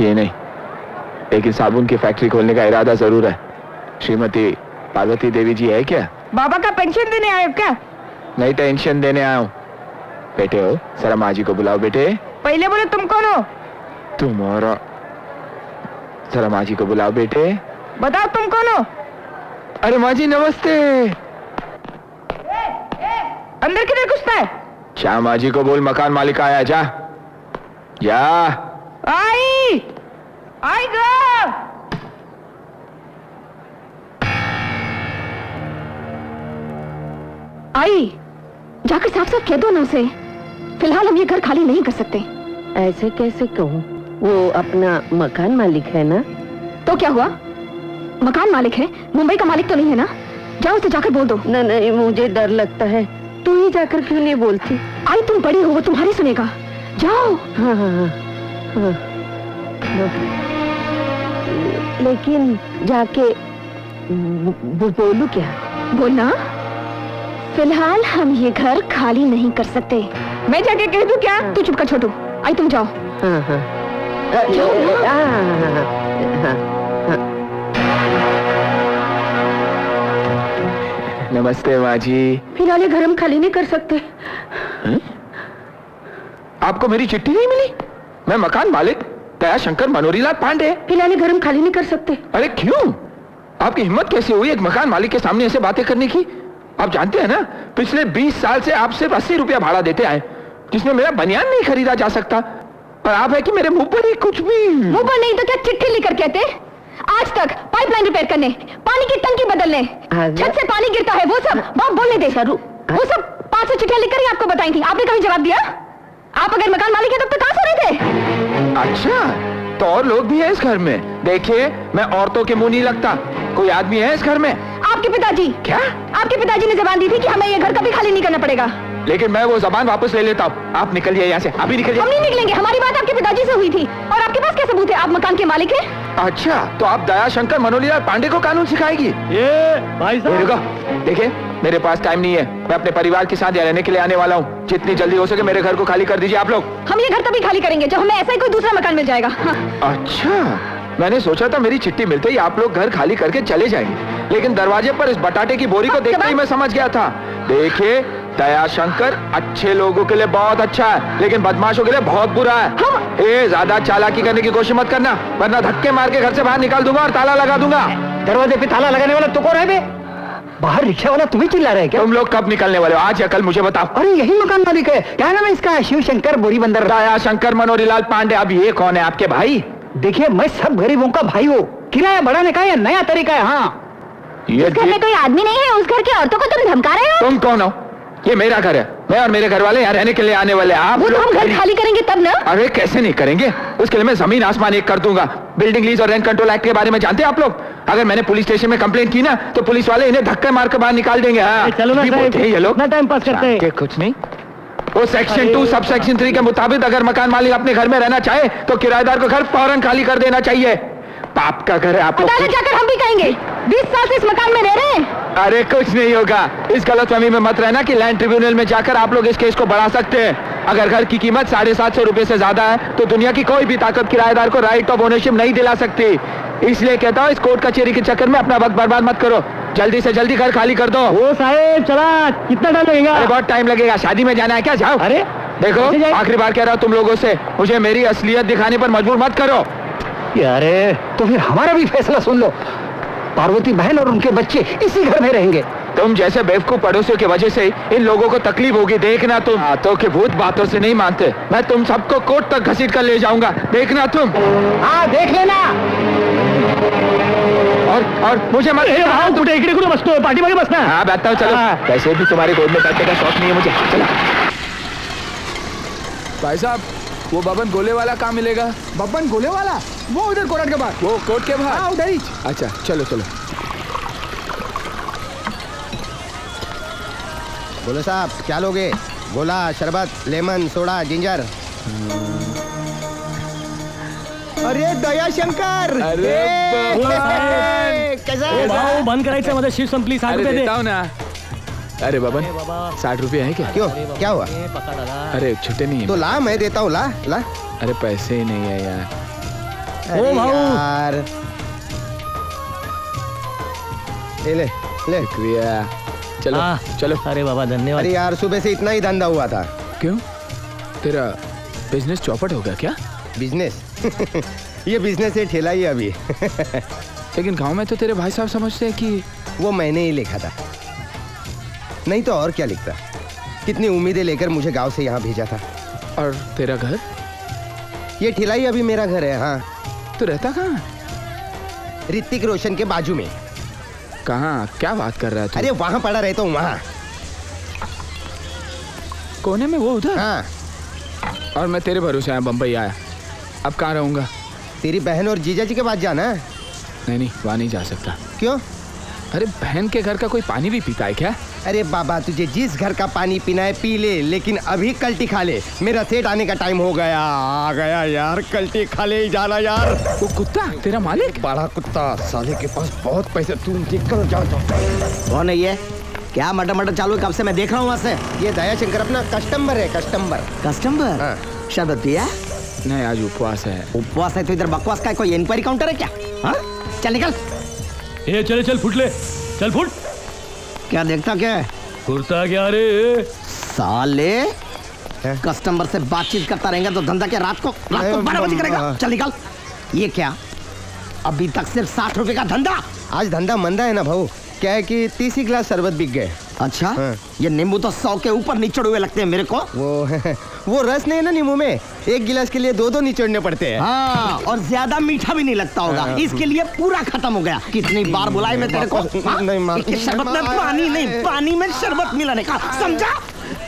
किए नहीं, लेकिन साबुन की फैक्ट्री खोलने का इरादा जरूर है। श्रीमती पार्वती देवी जी है क्या? बाबा का पेंशन देने आए हो क्या? नहीं, टेंशन देने आया हूँ। बेटे हो, जरा माँ जी को बुलाओ बेटे। पहले बोलो तुम कौन हो? तुम्हारा, जरा माँ जी को बुलाओ बेटे। बताओ तुम कौन हो? अरे माँ जी नमस्ते। अंदर किधर घुसता है? जा माँ जी को बोल मकान मालिक आया, जा जा। आई आई गो। आई, जाकर साफ साफ कह दो ना उसे, फिलहाल हम ये घर खाली नहीं कर सकते। ऐसे कैसे कहूँ, वो अपना मकान मालिक है ना। तो क्या हुआ, मकान मालिक है, मुंबई का मालिक तो नहीं है ना। जाओ उसे जाकर बोल दो। नहीं, मुझे डर लगता है, तू ही जाकर क्यों नहीं बोलती? आई तुम बड़ी हो, वो तुम्हारी सुनेगा। जाओ। हाँ हाँ हाँ, लेकिन जाके बोलूं क्या? बोलना, फिलहाल हम ये घर खाली नहीं कर सकते। मैं जाके कह दूं क्या? तू चुप कर छोटू। आई तुम जाओ। हाँ हाँ नमस्ते माँ जी। फिलहाल ये घर हम खाली नहीं कर सकते। आपको मेरी चिट्ठी नहीं मिली? मैं मकान मालिक दया शंकर मनोरीलाल पांडे। फिलहाल ये घर हम खाली नहीं कर सकते। अरे क्यों? आपकी हिम्मत कैसे हुई एक मकान मालिक के सामने ऐसे बातें करने की? आप जानते हैं ना, पिछले 20 साल से आप सिर्फ 80 रुपया भाड़ा देते आए, जिसमें मेरा बनियान नहीं खरीदा जा सकता। और आप है कि मेरे मुंह पर ही कुछ भी। मुंह पर नहीं तो क्या चिट्ठी लिखकर कहते? आज तक पाइपलाइन रिपेयर करने, पानी की टंकी बदलने, छत से पानी गिरता है, वो सब बाप बोलने दे। वो सब 500 चिट्ठियां लिखकर ही आपको बताई थी। आपने कभी जवाब दिया? आप अगर मकान मालिक है तब तो कहां सो रहे थे? अच्छा, तो और लोग भी हैं इस घर में। देखिए, मैं औरतों के मुंह नहीं लगता। कोई आदमी है इस घर में? आपके पिताजी। क्या? आपके पिताजी ने जबान दी थी कि हमें ये घर कभी खाली नहीं करना पड़ेगा। लेकिन मैं वो जबान वापस ले लेता हूँ। आप निकलिए यहाँ से, अभी निकलिए। हम नहीं निकलेंगे, हमारी बात आपके पिताजी से हुई थी। और आपके पास क्या सबूत है आप मकान के मालिक हैं? अच्छा, तो आप दया शंकर मनोरीलाल पांडे को कानून सिखाएगी? ये भाई साहब, देखिए, मेरे पास टाइम नहीं है। मैं अपने परिवार के साथ यहाँ रहने के लिए आने वाला हूँ। जितनी जल्दी हो सके मेरे घर को खाली कर दीजिए आप लोग। हम ये घर तभी खाली करेंगे जब हमें ऐसा ही कोई दूसरा मकान मिल जाएगा। हाँ। अच्छा, मैंने सोचा था मेरी चिट्ठी मिलते ही आप लोग घर खाली करके चले जाएंगे, लेकिन दरवाजे पर इस बटाटे की बोरी को देखते ही मैं समझ गया था। देखिए, दया शंकर अच्छे लोगों के लिए बहुत अच्छा है, लेकिन बदमाशों के लिए बहुत बुरा है। ए, ज्यादा चालाकी करने की कोशिश मत करना, वरना धक्के मार के घर से बाहर निकाल दूंगा और ताला लगा दूंगा। दरवाजे पे ताला लगाने वाला तो कौन है बे? बाहर रिक्शा वाला तुम्हें चिल्ला रहे क्या? तुम लोग कब निकलने वाले हो, आज या कल मुझे बताओ। अरे यही मकान मालिक है, क्या नाम है इसका? शिव शंकर बोरी बंदर। दया शंकर मनोरीलाल पांडे। अब ये कौन है, आपके भाई? देखिए, मैं सब गरीबों का भाई हूँ। किराया बढ़ाने का या नया तरीका है? हाँ, ये घर में कोई आदमी नहीं है, उस घर की औरतों को तुम धमका रहे हो? तुम कौन हो? ये मेरा घर है, मैं और मेरे घर वाले यहाँ रहने के लिए आने वाले। आप वो तो हम घर खाली करेंगे तब ना। अरे कैसे नहीं करेंगे, उसके लिए मैं जमीन आसमान एक कर दूंगा। बिल्डिंग लीज और रेंट कंट्रोल एक्ट के बारे में जानते हैं आप लोग? अगर मैंने पुलिस स्टेशन में कंप्लेंट की ना, तो पुलिस वाले इन्हें धक्के मार कर बाहर निकाल देंगे। हाँ, चलो ना साहब, ये लोग इतना टाइम पास करते हैं। कुछ नहीं। वो सेक्शन 2 सब सेक्शन 3 के मुताबिक अगर मकान मालिक अपने घर में रहना चाहे तो किराएदार को घर फौरन खाली कर देना चाहिए। पाप का घर है आप लोग। अदालत जाकर हम भी कहेंगे 20 साल से इस मकान में रह रहे हैं। अरे कुछ नहीं होगा, इस गलतफहमी में मत रहना कि लैंड ट्रिब्यूनल में जाकर आप लोग इस केस को बढ़ा सकते हैं। अगर घर की कीमत 750 रुपए से ज्यादा है तो दुनिया की कोई भी ताकत किराएदार को राइट ऑफ ओनरशिप नहीं दिला सकती। इसलिए कहता हूँ, इस कोर्ट कचहरी के चक्कर में अपना वक्त बर्बाद मत करो। जल्दी से जल्दी घर खाली कर दो। ओ साहेब, चला, कितना टाइम लगेगा? अरे बहुत टाइम लगेगा, शादी में जाना है क्या? जाओ। अरे देखो, आखिरी बार कह रहा हूँ तुम लोगों से, मुझे मेरी असलियत दिखाने पर मजबूर मत करो। अरे तो फिर हमारा भी फैसला सुन लो। पार्वती बहन और उनके बच्चे इसी घर में रहेंगे। तुम जैसे बेवकूफ पड़ोसियों की वजह से इन लोगों को तकलीफ होगी। देखना तुम, हाथों के भूत बातों से नहीं मानते। मैं तुम सबको कोर्ट तक घसीट कर ले जाऊंगा, देखना तुम। हाँ, देख लेना। और मुझे मत पार्टी में बसना। हाँ, बैठता हूँ, चलो। वैसे भी तुम्हारी गोद में बैठने का शौक नहीं है मुझे, चलो। भाई साहब, वो बबन गोले वाला कहाँ मिलेगा? बब्बन गोले वाला? वो उधर कोर्ट के बाहर। वो कोर्ट के बाहर? हाँ, उधर ही। अच्छा, चलो चलो। बोलो साहब, क्या लोगे? गोला, शरबत, लेमन, सोडा, जिंजर? अरे दया शंकर, अरे कैसा है? बंद करायचं मध्ये शिव संपली, 60 रुपये दे। देता हूँ ना। अरे बबन, 60 रुपये है क्या? क्यों, क्या हुआ? अरे छुट्टे नहीं है। तो ला, मैं देता हूँ, ला ला। अरे पैसे ही नहीं है यार। अरे भाऊ। यार ले शुक्रिया। चलो चलो। अरे बाबा धन्यवाद। अरे यार सुबह से इतना ही धंधा हुआ था। क्यों, तेरा बिजनेस चौपट हो गया क्या? बिजनेस ये बिजनेस है, ठेला ही अभी लेकिन गांव में तो तेरे भाई साहब समझते हैं कि वो मैंने ही लिखा था, नहीं तो और क्या लिखता। कितनी उम्मीदें लेकर मुझे गांव से यहाँ भेजा था। और तेरा घर? ये ठेला ही अभी मेरा घर है। हाँ, तू रहता कहाँ? ऋतिक रोशन के बाजू में। कहाँ? क्या बात कर रहा है तू? अरे वहाँ पड़ा रहता हूँ, वहाँ कोने में, वो उधर? हाँ। और मैं तेरे भरोसे आया, बम्बई आया। अब कहाँ रहूंगा? तेरी बहन और जीजा जी के पास जाना है। नहीं, वहाँ नहीं जा सकता। क्यों? अरे बहन के घर का कोई पानी भी पीता है क्या? अरे बाबा, तुझे जिस घर का पानी पीना है पी ले, लेकिन अभी कल्टी खा ले। मेरा सेठ आने का टाइम हो गया। आ गया यार, कल्टी खा ले ही जाना यार। वो कुत्ता तेरा मालिक? बड़ा कुत्ता, साले के पास बहुत पैसे। तू निकल जा। कौन है ये? क्या मटर मटर चालू है? कब से मैं देख रहा हूँ वहाँ से। ये दया शंकर अपना कस्टमर है, कस्टमर। कस्टमर? हाँ। शरबत पिया? नहीं, आज उपवास है। उपवास है तो इधर बकवास का कोई इंक्वायरी काउंटर है क्या? हाँ? चल निकल। ये चल फुट ले, चल फुट। क्या देखता क्या है? कुर्ता क्या रे? साले कस्टमर से बातचीत करता रहेगा तो धंधा क्या रात को 12 बजे करेगा? चल निकल। ये क्या, अभी तक सिर्फ 60 रुपए का धंधा? आज धंधा मंदा है ना भाऊ। क्या है कि 30 ही गिलास शरबत बिक गए। अच्छा। हाँ। ये नींबू तो 100 के ऊपर निचड़ हुए लगते हैं मेरे को। वो रस नहीं है ना नींबू में, एक गिलास के लिए 2 निचोड़ने पड़ते हैं। हाँ, और ज्यादा मीठा भी नहीं लगता होगा। हाँ। इसके लिए पूरा खत्म हो गया। कितनी बार बुलाए मैं तेरे को? हाँ? नहीं मार- इसके शरबत में पानी नहीं, पानी में शरबत मिलाने का, समझा?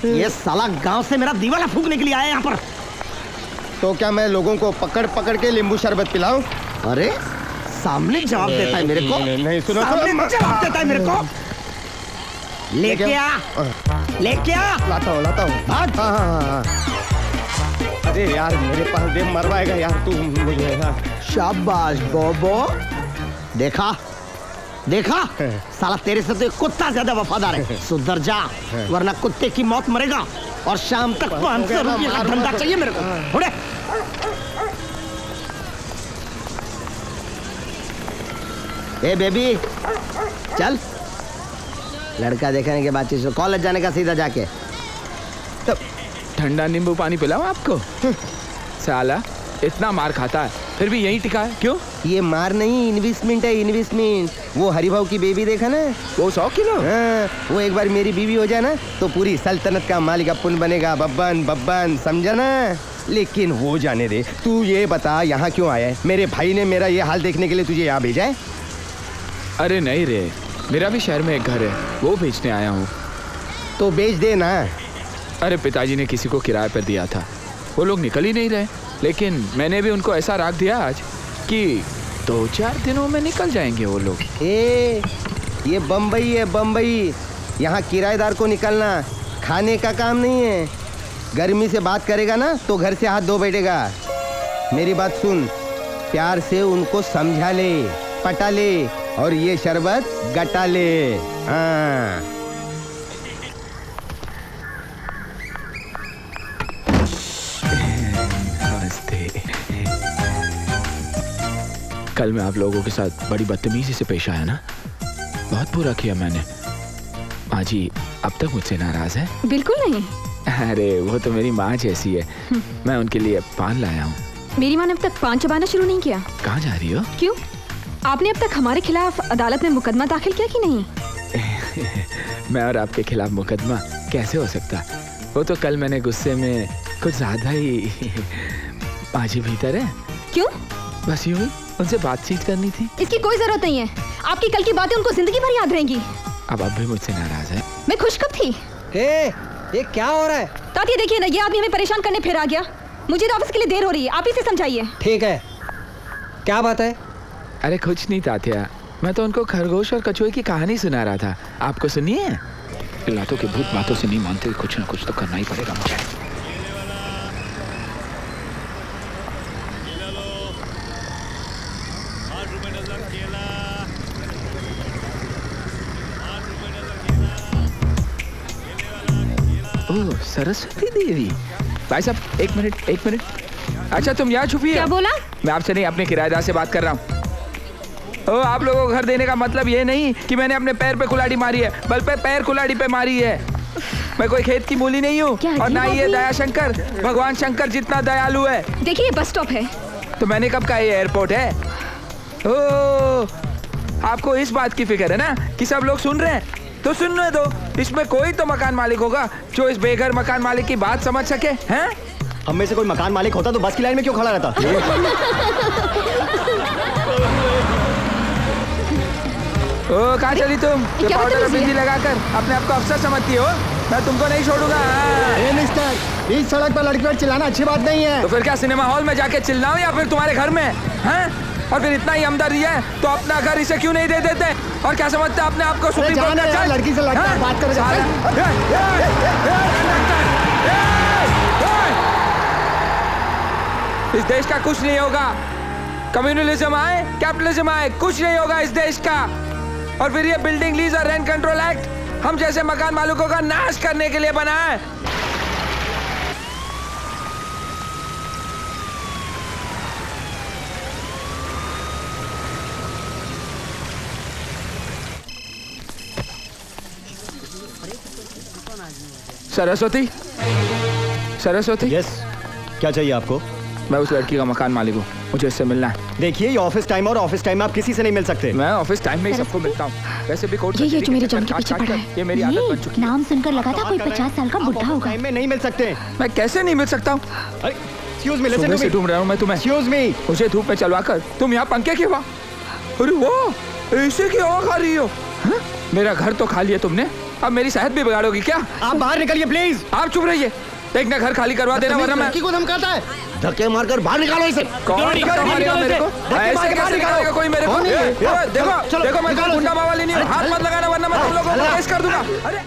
ये साला गांव से मेरा दीवाला फूकने के लिए आया यहाँ पर। तो क्या मैं लोगों को पकड़ पकड़ के नींबू शरबत पिलाऊं? अरे सामने जवाब देता है मेरे को। नहीं, सुनो तो। सामने जवाब देता है मेरे को। लेके आ, लेके आ। लाता हूँ। भाग। हाँ। अरे यार मेरे पास दे, मरवाएगा यार तू मुझे। हाँ। शाबाश बोबो। देखा साला तेरे से तो कुत्ता ज्यादा वफादार है। सुधर जा, वरना कुत्ते की मौत मरेगा। और शाम तक 500 रुपये का धंधा चाहिए मेरे को। उड़े। ए बेबी चल, लड़का देखने के बाद चीज कॉलेज जाने का सीधा जाके। तो ठंडा नींबू पानी पिलाऊं आपको? साला इतना मार खाता है फिर भी यहीं टिका है, क्यों? ये मार नहीं, इन्वेस्टमेंट है, इन्वेस्टमेंट। वो हरिभाव की बेबी देखा ना, वो 100 किलो? हाँ, वो एक बार मेरी बीवी हो जाए ना तो पूरी सल्तनत का मालिक अपन बनेगा। बब्बन, समझा ना? लेकिन वो जाने दे। तू ये बता यहाँ क्यों आया है? मेरे भाई ने मेरा ये हाल देखने के लिए तुझे यहाँ भेजा है? अरे नहीं रे, मेरा भी शहर में एक घर है, वो बेचने आया हूँ। तो बेच दे ना। अरे पिताजी ने किसी को किराए पर दिया था, वो लोग निकल ही नहीं रहे। लेकिन मैंने भी उनको ऐसा राख दिया आज कि 2-4 दिनों में निकल जाएंगे वो लोग। ये बम्बई है, बम्बई। यहाँ किराएदार को निकलना खाने का काम नहीं है। गर्मी से बात करेगा ना तो घर से हाथ धो बैठेगा। मेरी बात सुन, प्यार से उनको समझा ले, पटा ले, और ये शरबत गटा ले। हाँ। कल मैं आप लोगों के साथ बड़ी बदतमीजी से पेश आया ना, बहुत बुरा किया मैंने। माँ जी अब तक मुझसे नाराज है? बिल्कुल नहीं। अरे वो तो मेरी माँ जैसी है। मैं उनके लिए पान लाया हूँ। मेरी माँ ने अब तक पान चबाना शुरू नहीं किया। कहाँ जा रही हो? क्यों, आपने अब तक हमारे खिलाफ अदालत में मुकदमा दाखिल किया कि नहीं? मैं और आपके खिलाफ मुकदमा कैसे हो सकता? वो तो कल मैंने गुस्से में कुछ ज्यादा ही। माँ जी भीतर है? क्यों? बस यूं ही उनसे बातचीत करनी थी। इसकी कोई जरूरत नहीं है। आपकी कल की बातें उनको जिंदगी भर याद रहेंगी। अब भी मुझसे नाराज है? मैं खुश कब थी? ये क्या हो रहा है? ताती देखिए ना, ये आदमी हमें परेशान करने फिर आ गया। मुझे तो ऑफिस के लिए देर हो रही है, आप ही से समझाइए। ठीक है, क्या बात है? अरे कुछ नहीं तात्या, मैं तो उनको खरगोश और कछुए की कहानी सुना रहा था। आपको सुनिए। लातों के भूत बातों से नहीं मानते, कुछ ना कुछ तो करना ही पड़ेगा मुझे। ओह सरस्वती देवी। भाई साहब एक मिनट। अच्छा तुम यहाँ छुपी क्या है? बोला? मैं आपसे नहीं, अपने किराएदार से बात कर रहा हूँ। ओ, आप लोगों को घर देने का मतलब ये नहीं कि मैंने अपने पैर पे कुल्हाड़ी मारी है, बल्कि पैर कुल्हाड़ी पे मारी है। मैं कोई खेत की मूली नहीं हूँ, क्या और ना अजीब ही ये आदमी है? दया शंकर भगवान शंकर जितना दयालु है। देखिए ये बस स्टॉप है। तो मैंने कब कहा ये एयरपोर्ट है? ओ, आपको इस बात की फिक्र है ना कि सब लोग सुन रहे हैं, तो सुनने दो। इसमें कोई तो मकान मालिक होगा जो इस बेघर मकान मालिक की बात समझ सके, हैं? हम में से कोई मकान मालिक होता तो बस की लाइन में क्यों खड़ा रहता? ओ, कहाँ चली तुम? ये क्या पाउडर और बदतमीजी बिंदी है? लगाकर अपने आप को अफसर समझती हो? मैं तुमको नहीं छोड़ूंगा। हाँ। मिस्टर, इस सड़क पर लड़की पर चिल्लाना अच्छी बात नहीं है। तो फिर क्या सिनेमा हॉल में जाके चिल्लाऊं या फिर तुम्हारे घर में, हैं? और फिर इतना ही हमदर्दी है तो अपना घर इसे क्यों नहीं दे देते? और क्या समझते हैं अपने आप को सुप्रीम कोर्ट का जज? लड़की से लगता है, हैं? बात करो। साला। इस देश का कुछ नहीं होगा। कम्युनलिज्म आए, कैपिटलिज्म आए, कुछ नहीं होगा इस देश का। और फिर ये बिल्डिंग लीज और रेंट कंट्रोल एक्ट हम जैसे मकान मालिकों का नाश करने के लिए बना है। सरस्वती, सरस्वती, यस, क्या चाहिए आपको? मैं उस लड़की का मकान मालिक हूँ, मुझे इससे मिलना है। देखिए, ये ऑफिस टाइम और ऑफिस टाइम में आप किसी से नहीं मिल सकते। मैं ऑफिस टाइम में ही सबको मिलता हूँ। वैसे भी कोर्ट ये कचहरी जो मेरे के जान के चक्कर पीछे काट पड़ा काट है, ये मेरी आदत बन चुकी है। नाम सुनकर लगा था कोई 50 साल का बुढ़ा होगा। टाइम में नहीं मिल सकते। मैं कैसे नहीं मिल सकता हूँ? एक्सक्यूज मी, सुबह से लिसन ढूंढ रहा हूँ मैं तुम्हें। Excuse me. मुझे धूप में चलवा कर तुम यहाँ पंखे की हवा, अरे वो ऐसे की हवा खा रही हो? हाँ? मेरा घर तो खा लिया तुमने, अब मेरी सेहत भी बिगाड़ोगी क्या? आप बाहर निकलिए प्लीज। आप चुप रहिए, एक ना घर खाली करवा देना वरना मैं को धमकाता है, धक्के मारकर बाहर निकालो इसे। कौन धक्का मारेगा मेरे को? ऐसे कैसे निकालेगा कोई मेरे को? देखो देखो मैं गुंडा मावाली नहीं हूँ, हाथ मत लगाना वरना मैं तुम लोगों को केस कर दूंगा। अरे